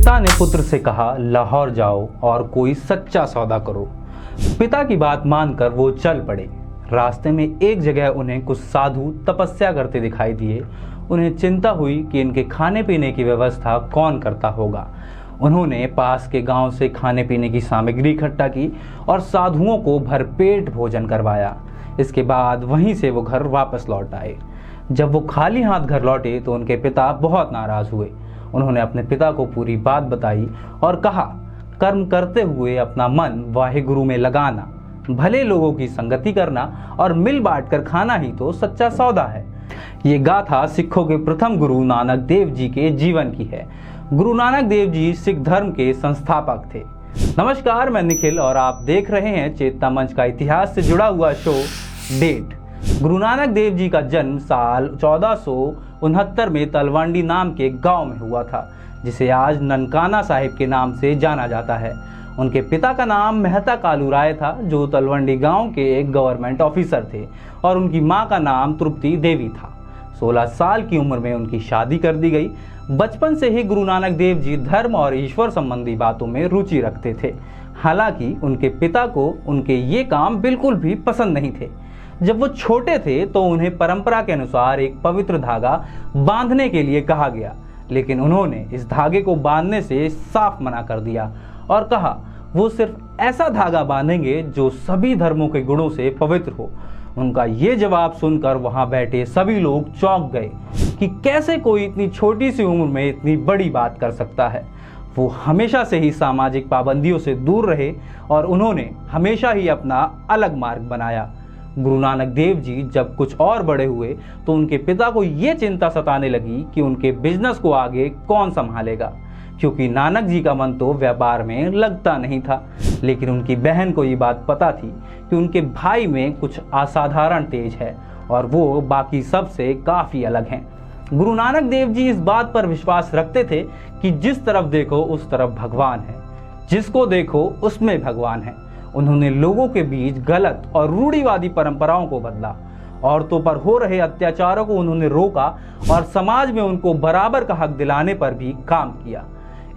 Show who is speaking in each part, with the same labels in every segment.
Speaker 1: पिता ने पुत्र से कहा, लाहौर जाओ और कोई सच्चा सौदा करो। पिता की बात मानकर वो चल पड़े। रास्ते में एक जगह उन्हें कुछ साधु तपस्या करते दिखाई दिए। उन्हें चिंता हुई कि इनके खाने पीने की व्यवस्था कौन करता होगा। उन्होंने पास के गांव से खाने पीने की सामग्री इकट्ठा की और साधुओं को भरपेट भोजन करवाया। इसके बाद वहीं से वो घर वापस लौट आए। जब वो खाली हाथ घर लौटे तो उनके पिता बहुत नाराज हुए। उन्होंने अपने पिता को पूरी बात बताई और कहा, कर्म करते हुए अपना मन वाहिगुरु में लगाना, भले लोगों की संगति करना और मिल बांट कर खाना ही तो सच्चा सौदा है। ये गाथा सिखों के प्रथम गुरु नानक देव जी के जीवन की है। गुरु नानक देव जी सिख धर्म के संस्थापक थे। नमस्कार, मैं निखिल और आप देख रहे हैं चेतना मंच का इतिहास से जुड़ा हुआ शो डेट। गुरु नानक देव जी का जन्म साल 1469 में तलवंडी नाम के गांव में हुआ था, जिसे आज ननकाना साहिब के नाम से जाना जाता है। उनके पिता का नाम मेहता कालू राय था, जो तलवंडी गांव के एक गवर्नमेंट ऑफिसर थे, और उनकी मां का नाम तृप्ति देवी था। 16 साल की उम्र में उनकी शादी कर दी गई। बचपन से ही गुरु नानक देव जी धर्म और ईश्वर संबंधी बातों में रुचि रखते थे। हालांकि उनके पिता को उनके ये काम बिल्कुल भी पसंद नहीं थे। जब वो छोटे थे तो उन्हें परंपरा के अनुसार एक पवित्र धागा बांधने के लिए कहा गया, लेकिन उन्होंने इस धागे को बांधने से साफ मना कर दिया और कहा वो सिर्फ ऐसा धागा बांधेंगे जो सभी धर्मों के गुणों से पवित्र हो। उनका ये जवाब सुनकर वहां बैठे सभी लोग चौंक गए कि कैसे कोई इतनी छोटी सी उम्र में इतनी बड़ी बात कर सकता है। वो हमेशा से ही सामाजिक पाबंदियों से दूर रहे और उन्होंने हमेशा ही अपना अलग मार्ग बनाया। गुरु नानक देव जी जब कुछ और बड़े हुए तो उनके पिता को ये चिंता सताने लगी कि उनके बिजनेस को आगे कौन संभालेगा, क्योंकि नानक जी का मन तो व्यापार में लगता नहीं था। लेकिन उनकी बहन को ये बात पता थी कि उनके भाई में कुछ असाधारण तेज है और वो बाकी सब से काफ़ी अलग हैं। गुरु नानक देव जी इस बात पर विश्वास रखते थे कि जिस तरफ देखो उस तरफ भगवान है, जिसको देखो उसमें भगवान है। उन्होंने लोगों के बीच गलत और रूढ़िवादी परंपराओं को बदला। औरतों पर हो रहे अत्याचारों को उन्होंने रोका और समाज में उनको बराबर का हक दिलाने पर भी काम किया।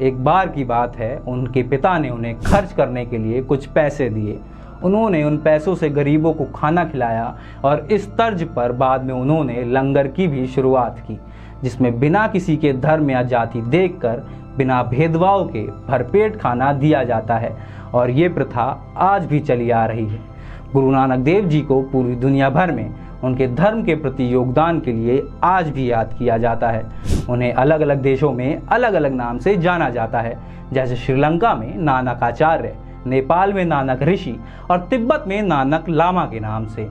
Speaker 1: एक बार की बात है, उनके पिता ने उन्हें खर्च करने के लिए कुछ पैसे दिए। उन्होंने उन पैसों से गरीबों को खाना खिलाया और इस तर्ज पर बाद में उन्होंने लंगर की भी शुरुआत की, जिसमें बिना किसी के धर्म या जाति देखकर बिना भेदभाव के भरपेट खाना दिया जाता है और ये प्रथा आज भी चली आ रही है। गुरु नानक देव जी को पूरी दुनिया भर में उनके धर्म के प्रति योगदान के लिए आज भी याद किया जाता है। उन्हें अलग अलग देशों में अलग अलग नाम से जाना जाता है, जैसे श्रीलंका में नानक आचार्य, नेपाल में नानक ऋषि और तिब्बत में नानक लामा के नाम से।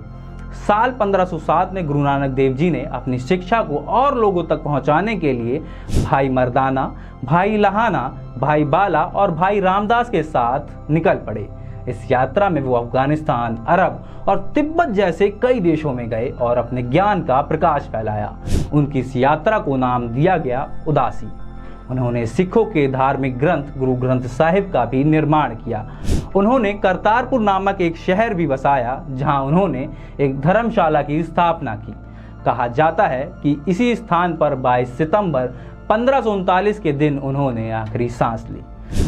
Speaker 1: साल 1507 में गुरु नानक देव जी ने अपनी शिक्षा को और लोगों तक पहुंचाने के लिए भाई मर्दाना, भाई लहाना, भाई बाला और भाई रामदास के साथ निकल पड़े। इस यात्रा में वो अफगानिस्तान, अरब और तिब्बत जैसे कई देशों में गए और अपने ज्ञान का प्रकाश फैलाया। उनकी इस यात्रा को नाम दिया गया उदासी। उन्होंने सिखों के धार्मिक ग्रंथ गुरु ग्रंथ साहिब का भी निर्माण किया। उन्होंने करतारपुर नामक एक शहर भी बसाया, जहां उन्होंने एक धर्मशाला की स्थापना की। कहा जाता है कि इसी स्थान पर 22 सितंबर 1539 के दिन उन्होंने आखिरी सांस ली।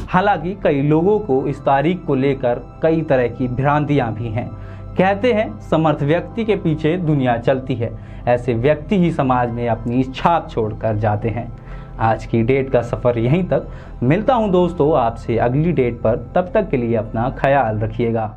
Speaker 1: हालांकि कई लोगों को इस तारीख को लेकर कई तरह की भ्रांतियां भी हैं। कहते हैं समर्थ व्यक्ति के पीछे दुनिया चलती है, ऐसे व्यक्ति ही समाज में अपनी छाप छोड़कर जाते हैं। आज की डेट का सफ़र यहीं तक। मिलता हूं दोस्तों आपसे अगली डेट पर। तब तक के लिए अपना ख्याल रखिएगा।